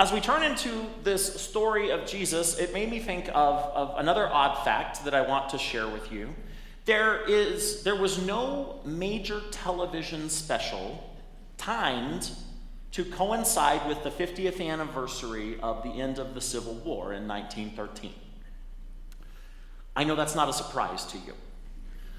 As we turn into this story of Jesus, it made me think of another odd fact that I want to share with you. There was no major television special timed to coincide with the 50th anniversary of the end of the Civil War in 1913. I know that's not a surprise to you.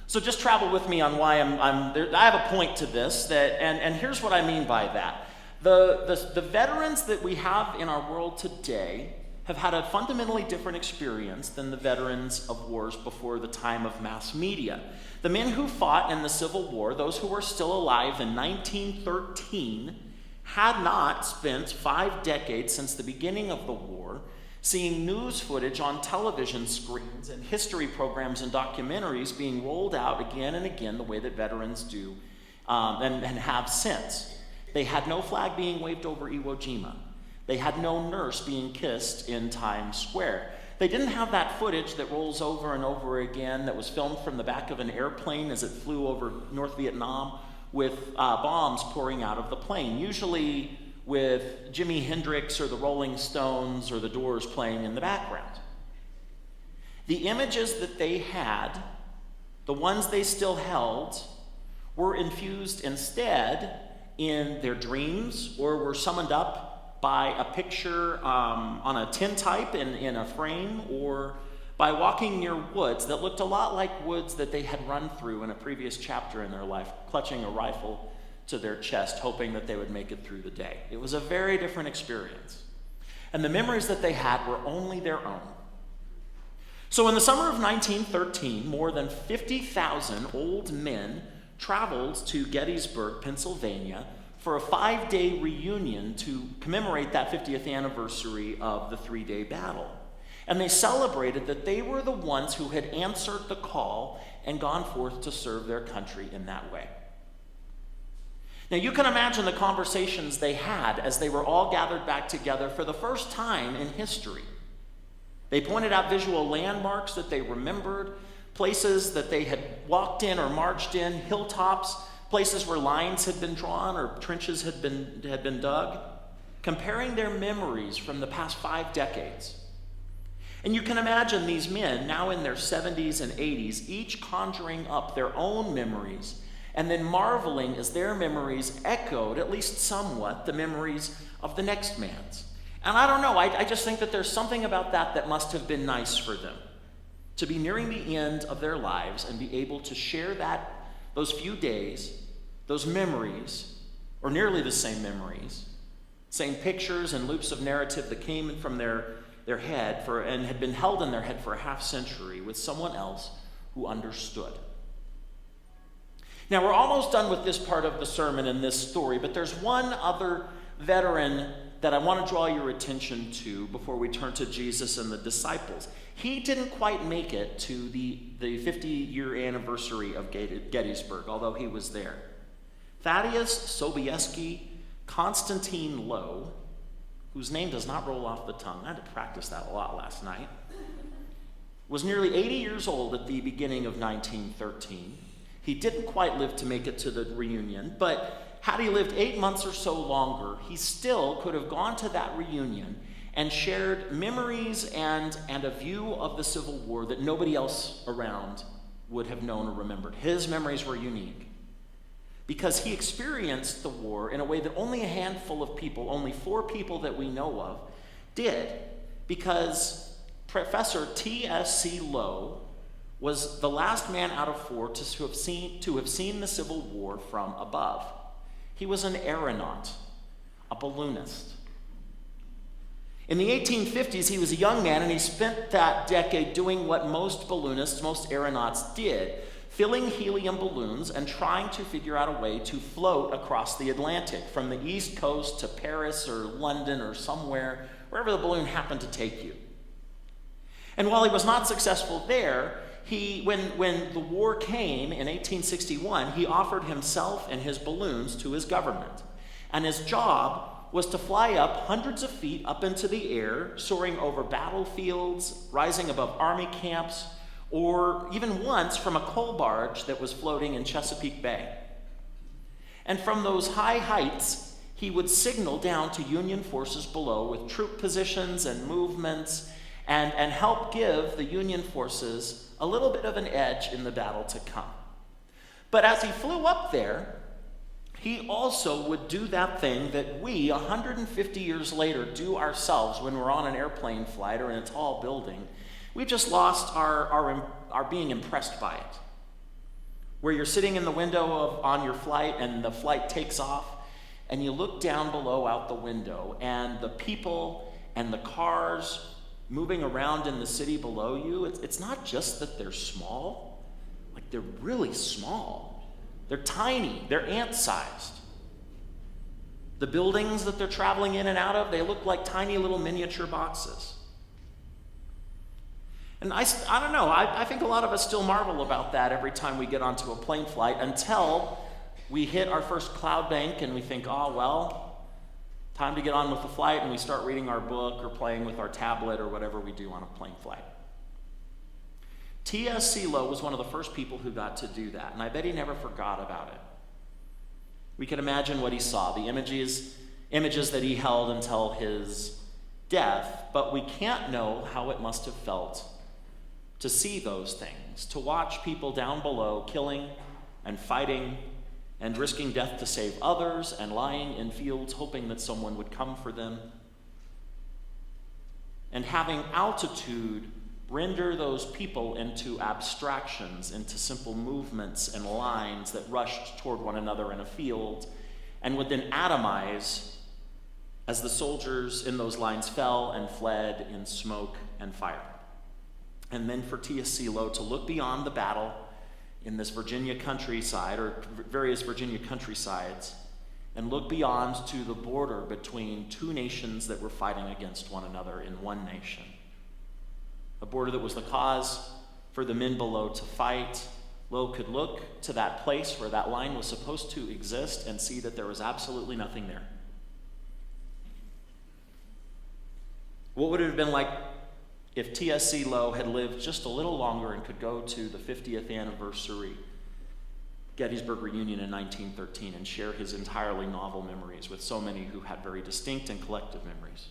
So just travel with me on why I'm there. I have a point to this, and here's what I mean by that. The veterans that we have in our world today have had a fundamentally different experience than the veterans of wars before the time of mass media. The men who fought in the Civil War, those who were still alive in 1913, had not spent 5 decades since the beginning of the war seeing news footage on television screens and history programs and documentaries being rolled out again and again the way that veterans do and have since. They had no flag being waved over Iwo Jima. They had no nurse being kissed in Times Square. They didn't have that footage that rolls over and over again that was filmed from the back of an airplane as it flew over North Vietnam with bombs pouring out of the plane, usually with Jimi Hendrix or the Rolling Stones or the Doors playing in the background. The images that they had, the ones they still held, were infused instead in their dreams or were summoned up by a picture on a tintype in a frame, or by walking near woods that looked a lot like woods that they had run through in a previous chapter in their life, clutching a rifle to their chest, hoping that they would make it through the day. It was a very different experience. And the memories that they had were only their own. So in the summer of 1913, more than 50,000 old men traveled to Gettysburg, Pennsylvania, for a 5-day reunion to commemorate that 50th anniversary of the 3-day battle. And they celebrated that they were the ones who had answered the call and gone forth to serve their country in that way. Now you can imagine the conversations they had as they were all gathered back together for the first time in history. They pointed out visual landmarks that they remembered, places that they had walked in or marched in, hilltops, places where lines had been drawn or trenches had been dug, comparing their memories from the past 5 decades. And you can imagine these men, now in their 70s and 80s, each conjuring up their own memories and then marveling as their memories echoed, at least somewhat, the memories of the next man's. And I don't know, I just think that there's something about that must have been nice for them, to be nearing the end of their lives and be able to share those few days, those memories, or nearly the same memories, same pictures and loops of narrative that came from their head and had been held in their head for a half century with someone else who understood. Now, we're almost done with this part of the sermon and this story, but there's one other veteran that I want to draw your attention to before we turn to Jesus and the disciples. He didn't quite make it to the 50-year anniversary of Gettysburg, although he was there. Thaddeus Sobieski Constantine Lowe, whose name does not roll off the tongue, I had to practice that a lot last night, was nearly 80 years old at the beginning of 1913. He didn't quite live to make it to the reunion, but had he lived 8 months or so longer, he still could have gone to that reunion and shared memories and a view of the Civil War that nobody else around would have known or remembered. His memories were unique because he experienced the war in a way that only a handful of people, only 4 people that we know of, did, because Professor T.S.C. Lowe was the last man out of 4 to have seen the Civil War from above. He was an aeronaut, a balloonist. In the 1850s, he was a young man, and he spent that decade doing what most balloonists, most aeronauts did, filling helium balloons and trying to figure out a way to float across the Atlantic, from the East Coast to Paris or London or somewhere, wherever the balloon happened to take you. And while he was not successful there, when the war came in 1861, he offered himself and his balloons to his government. And his job was to fly up hundreds of feet up into the air, soaring over battlefields, rising above army camps, or even once from a coal barge that was floating in Chesapeake Bay. And from those high heights, he would signal down to Union forces below with troop positions and movements and help give the Union forces a little bit of an edge in the battle to come. But as he flew up there, he also would do that thing that we, 150 years later, do ourselves when we're on an airplane flight or in a tall building. We've just lost our being impressed by it. Where you're sitting in the window on your flight and the flight takes off, and you look down below out the window, and the people and the cars moving around in the city below you, it's not just that they're small, like they're really small. They're tiny, they're ant-sized. The buildings that they're traveling in and out of, they look like tiny little miniature boxes. And I don't know, I think a lot of us still marvel about that every time we get onto a plane flight until we hit our first cloud bank and we think, oh, well, time to get on with the flight, and we start reading our book or playing with our tablet or whatever we do on a plane flight. T.S. Selow was one of the first people who got to do that, and I bet he never forgot about it. We can imagine what he saw, the images that he held until his death, but we can't know how it must have felt to see those things, to watch people down below killing and fighting and risking death to save others and lying in fields hoping that someone would come for them. And having altitude render those people into abstractions, into simple movements and lines that rushed toward one another in a field and would then atomize as the soldiers in those lines fell and fled in smoke and fire. And then for T.S. Selow to look beyond the battle in this Virginia countryside, or various Virginia countrysides, and look beyond to the border between two nations that were fighting against one another in one nation. A border that was the cause for the men below to fight. Low could look to that place where that line was supposed to exist and see that there was absolutely nothing there. What would it have been like if T.S. Selow had lived just a little longer and could go to the 50th anniversary Gettysburg reunion in 1913 and share his entirely novel memories with so many who had very distinct and collective memories?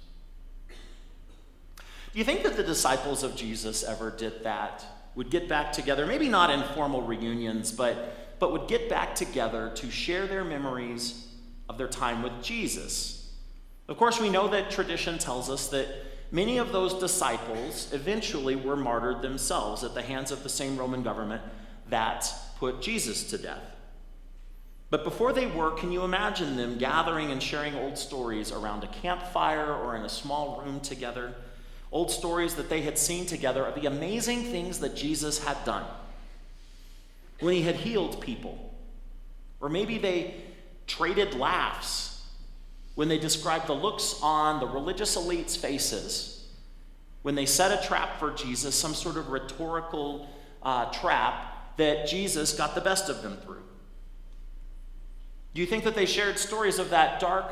Do you think that the disciples of Jesus ever did that? Would get back together, maybe not in formal reunions, but would get back together to share their memories of their time with Jesus? Of course, we know that tradition tells us that many of those disciples eventually were martyred themselves at the hands of the same Roman government that put Jesus to death. But before they were, can you imagine them gathering and sharing old stories around a campfire or in a small room together? Old stories that they had seen together of the amazing things that Jesus had done when he had healed people. Or maybe they traded laughs when they described the looks on the religious elites' faces when they set a trap for Jesus, some sort of rhetorical trap that Jesus got the best of them through. Do you think that they shared stories of that dark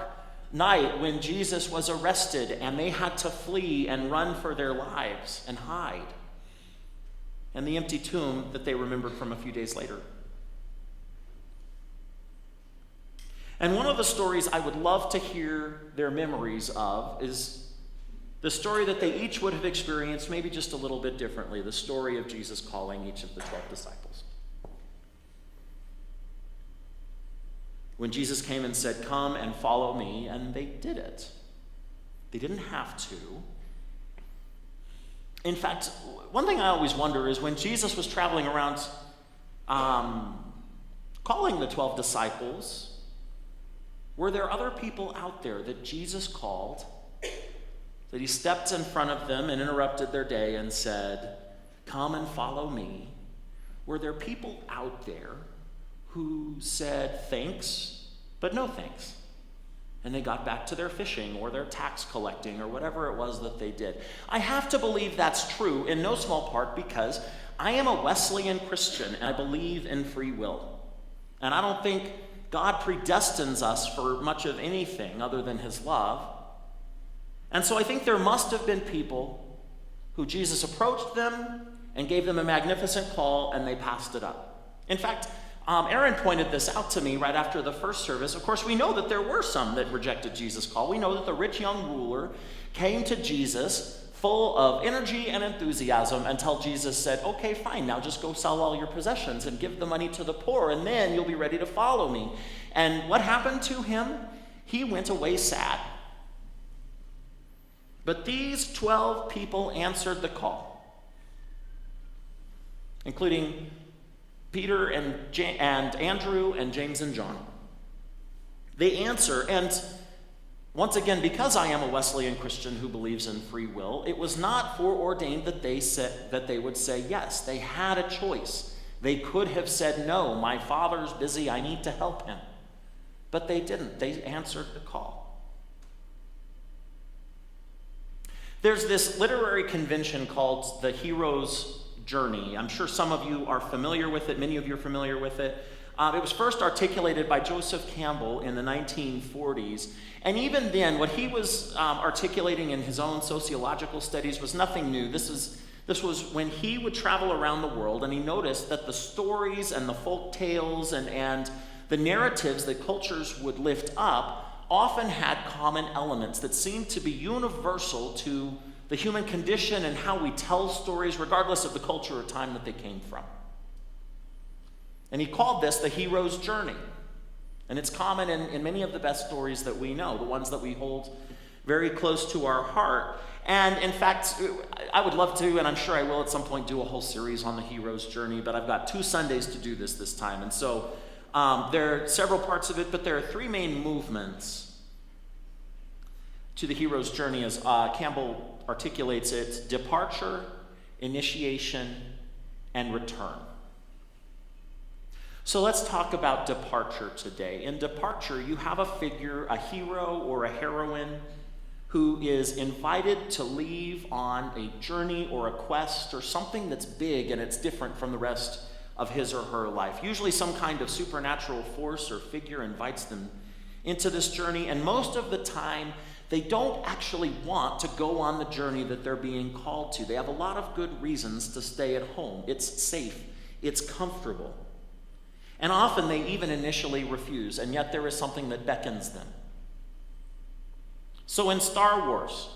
night when Jesus was arrested and they had to flee and run for their lives and hide, and the empty tomb that they remembered from a few days later? And one of the stories I would love to hear their memories of is the story that they each would have experienced, maybe just a little bit differently, the story of Jesus calling each of the 12 disciples. When Jesus came and said, "Come and follow me," and they did it. They didn't have to. In fact, one thing I always wonder is when Jesus was traveling around calling the 12 disciples, were there other people out there that Jesus called, that he stepped in front of them and interrupted their day and said, "Come and follow me"? Were there people out there who said thanks, but no thanks? And they got back to their fishing or their tax collecting or whatever it was that they did. I have to believe that's true in no small part because I am a Wesleyan Christian and I believe in free will. And I don't think God predestines us for much of anything other than his love. And so I think there must have been people who Jesus approached them and gave them a magnificent call and they passed it up. In fact, Aaron pointed this out to me right after the first service. Of course, we know that there were some that rejected Jesus' call. We know that the rich young ruler came to Jesus full of energy and enthusiasm until Jesus said, okay, fine, now just go sell all your possessions and give the money to the poor, and then you'll be ready to follow me. And what happened to him? He went away sad. But these 12 people answered the call, including Peter and Andrew and James and John. They answer, and once again, because I am a Wesleyan Christian who believes in free will, it was not foreordained that they would say yes. They had a choice. They could have said, no, my father's busy, I need to help him. But they didn't. They answered the call. There's this literary convention called the Hero's Journey. I'm sure some of you are familiar with it. Many of you are familiar with it. It was first articulated by Joseph Campbell in the 1940s. And even then, what he was articulating in his own sociological studies was nothing new. This was when he would travel around the world, and he noticed that the stories and the folk tales and the narratives that cultures would lift up often had common elements that seemed to be universal to the human condition and how we tell stories, regardless of the culture or time that they came from. And he called this the hero's journey. And it's common in many of the best stories that we know, the ones that we hold very close to our heart. And in fact, I would love to, and I'm sure I will at some point, do a whole series on the hero's journey, but I've got 2 Sundays to do this time. And so there are several parts of it, but there are 3 main movements to the hero's journey as Campbell articulates it: departure, initiation, and return. So let's talk about departure today. In departure, you have a figure, a hero or a heroine, who is invited to leave on a journey or a quest or something that's big and it's different from the rest of his or her life. Usually some kind of supernatural force or figure invites them into this journey, and most of the time, they don't actually want to go on the journey that they're being called to. They have a lot of good reasons to stay at home. It's safe. It's comfortable. And often they even initially refuse, and yet there is something that beckons them. So in Star Wars,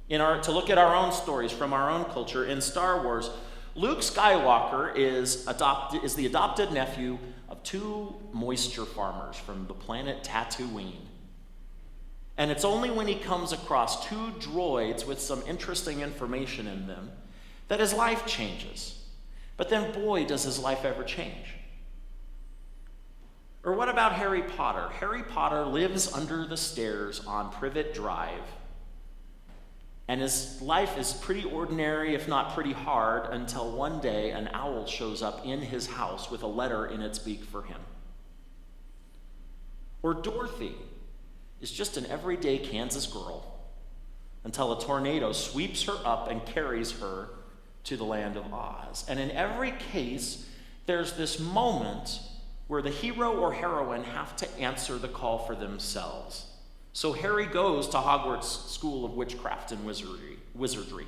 to look at our own stories from our own culture, in Star Wars, Luke Skywalker is the adopted nephew of 2 moisture farmers from the planet Tatooine. And it's only when he comes across 2 droids with some interesting information in them that his life changes. But then, boy, does his life ever change. Or what about Harry Potter? Harry Potter lives under the stairs on Privet Drive, and his life is pretty ordinary, if not pretty hard, until one day an owl shows up in his house with a letter in its beak for him. Or Dorothy is just an everyday Kansas girl until a tornado sweeps her up and carries her to the land of Oz. And in every case, there's this moment where the hero or heroine have to answer the call for themselves. So Harry goes to Hogwarts School of Witchcraft and Wizardry.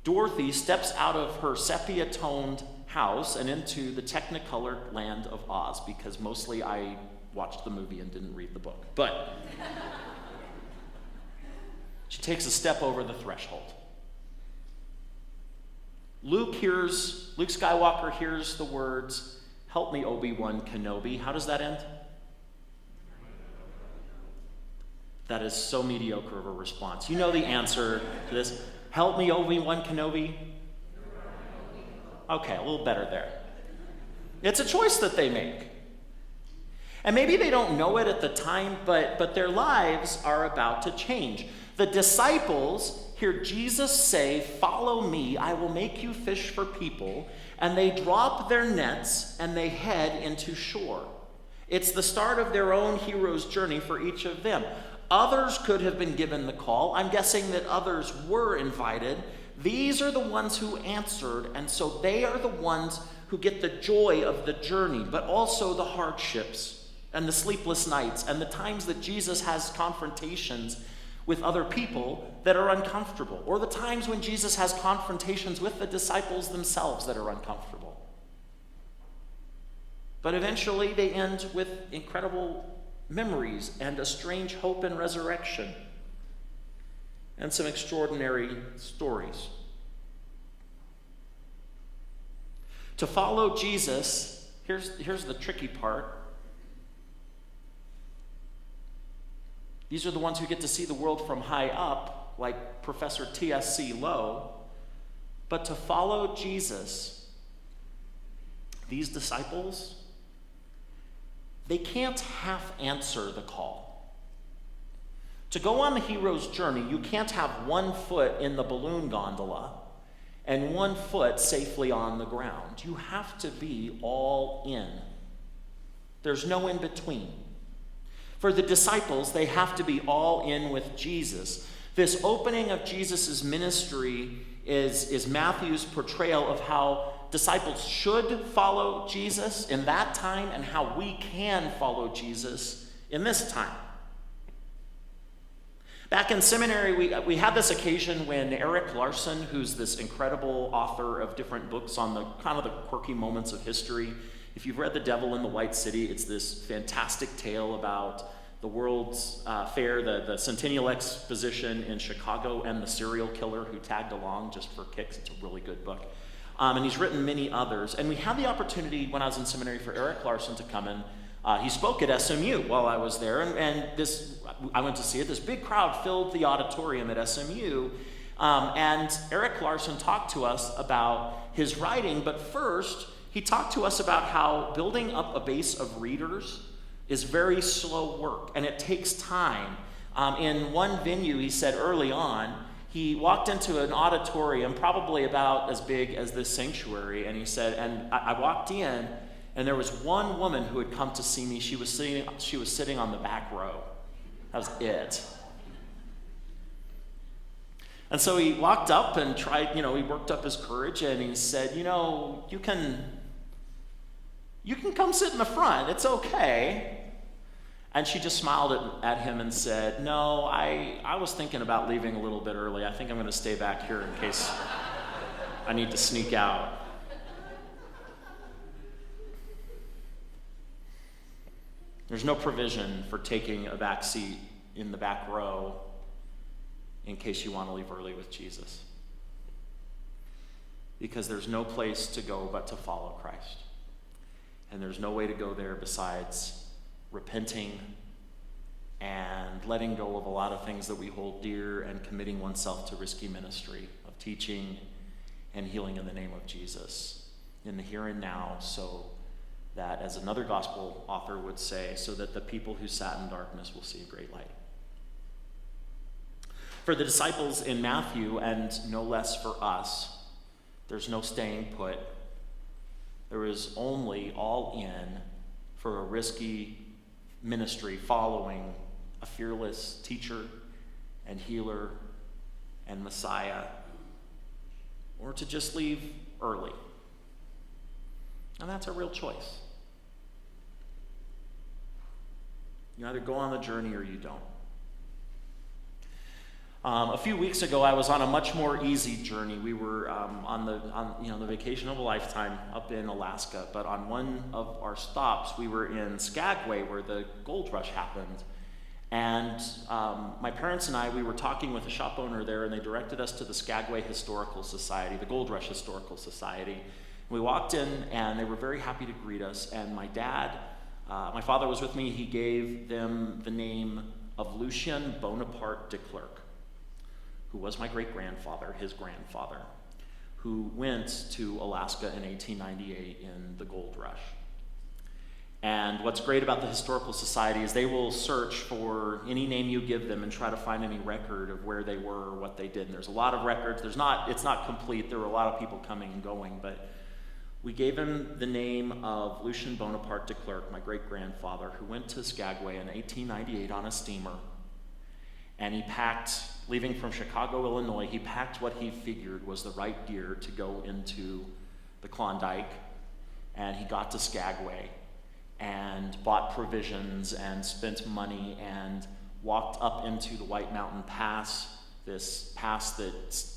Dorothy steps out of her sepia-toned house and into the technicolor land of Oz, because mostly I watched the movie and didn't read the book. But she takes a step over the threshold. Luke Skywalker hears the words, "Help me, Obi-Wan Kenobi." How does that end? That is so mediocre of a response. You know the answer to this. Help me, Obi-Wan Kenobi? Okay, a little better there. It's a choice that they make. And maybe they don't know it at the time, but their lives are about to change. The disciples hear Jesus say, "Follow me, I will make you fish for people." And they drop their nets and they head into shore. It's the start of their own hero's journey for each of them. Others could have been given the call. I'm guessing that others were invited. These are the ones who answered, and so they are the ones who get the joy of the journey, but also the hardships and the sleepless nights and the times that Jesus has confrontations with other people that are uncomfortable, or the times when Jesus has confrontations with the disciples themselves that are uncomfortable. But eventually they end with incredible memories and a strange hope and resurrection and some extraordinary stories. To follow Jesus, here's the tricky part. These are the ones who get to see the world from high up, like Professor T.S.C. Lowe. But to follow Jesus, these disciples, they can't half answer the call. To go on the hero's journey, you can't have one foot in the balloon gondola and one foot safely on the ground. You have to be all in. There's no in between. For the disciples, they have to be all in with Jesus. This opening of Jesus' ministry is Matthew's portrayal of how disciples should follow Jesus in that time and how we can follow Jesus in this time. Back in seminary, we had this occasion when Eric Larson, who's this incredible author of different books on the kind of the quirky moments of history. If you've read The Devil in the White City, it's this fantastic tale about the World's Fair, the Centennial Exposition in Chicago, and the serial killer who tagged along just for kicks. It's a really good book. And he's written many others. And we had the opportunity when I was in seminary for Eric Larson to come in. He spoke at SMU while I was there, and I went to see it. This big crowd filled the auditorium at SMU, and Eric Larson talked to us about his writing, but first, he talked to us about how building up a base of readers is very slow work, and it takes time. In one venue, he said early on, he walked into an auditorium probably about as big as this sanctuary, and he said, and I walked in, and there was one woman who had come to see me. She was sitting on the back row. That was it. And so he walked up and tried, he worked up his courage, and he said, you can come sit in the front. It's okay. And she just smiled at him and said, no, I was thinking about leaving a little bit early. I think I'm going to stay back here in case I need to sneak out. There's no provision for taking a back seat in the back row in case you want to leave early with Jesus. Because there's no place to go but to follow Christ. And there's no way to go there besides repenting and letting go of a lot of things that we hold dear and committing oneself to risky ministry of teaching and healing in the name of Jesus in the here and now, so that, as another gospel author would say, so that the people who sat in darkness will see a great light. For the disciples in Matthew, and no less for us, there's no staying put. There is only all in for a risky ministry following a fearless teacher and healer and Messiah, or to just leave early. And that's a real choice. You either go on the journey or you don't. A few weeks ago, I was on a much more easy journey. We were on the vacation of a lifetime up in Alaska, but on one of our stops, we were in Skagway, where the gold rush happened. And my parents and I, we were talking with a shop owner there, and they directed us to the Skagway Historical Society, the Gold Rush Historical Society. We walked in, and they were very happy to greet us. And my father was with me. He gave them the name of Lucien Bonaparte de Klerk, who was my great-grandfather, his grandfather, who went to Alaska in 1898 in the gold rush. And what's great about the Historical Society is they will search for any name you give them and try to find any record of where they were or what they did. And there's a lot of records. It's not complete. There were a lot of people coming and going, but we gave him the name of Lucien Bonaparte de Klerk, my great-grandfather, who went to Skagway in 1898 on a steamer. And he packed, leaving from Chicago, Illinois, he packed what he figured was the right gear to go into the Klondike. And he got to Skagway and bought provisions and spent money and walked up into the White Mountain Pass, this pass that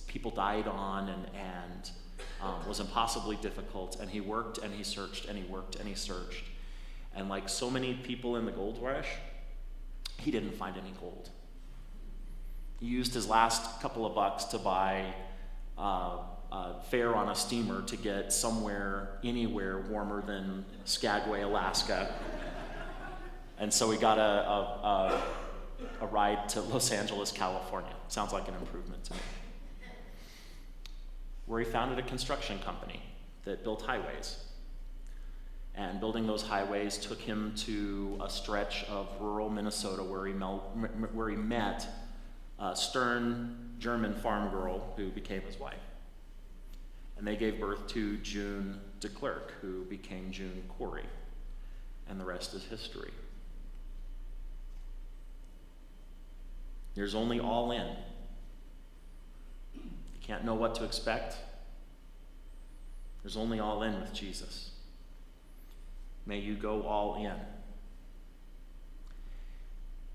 people died on and was impossibly difficult. And he worked and he searched and he worked and he searched. And like so many people in the gold rush, he didn't find any gold. He used his last couple of bucks to buy fare on a steamer to get somewhere, anywhere warmer than Skagway, Alaska. And so he got a ride to Los Angeles, California. Sounds like an improvement to me. Where he founded a construction company that built highways. And building those highways took him to a stretch of rural Minnesota where he met a stern German farm girl who became his wife. And they gave birth to June DeClercq, who became June Kouri. And the rest is history. There's only all in. You can't know what to expect. There's only all in with Jesus. May you go all in.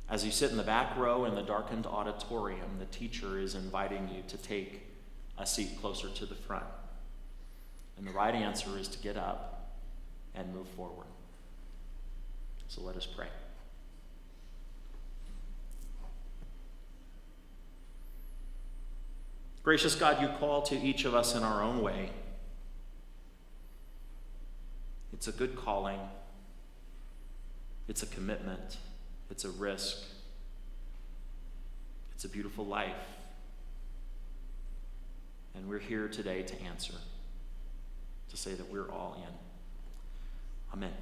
As you sit in the back row in the darkened auditorium, the teacher is inviting you to take a seat closer to the front. And the right answer is to get up and move forward. So let us pray. Gracious God, you call to each of us in our own way. It's a good calling. It's a commitment. It's a risk. It's a beautiful life. And we're here today to answer, to say that we're all in. Amen.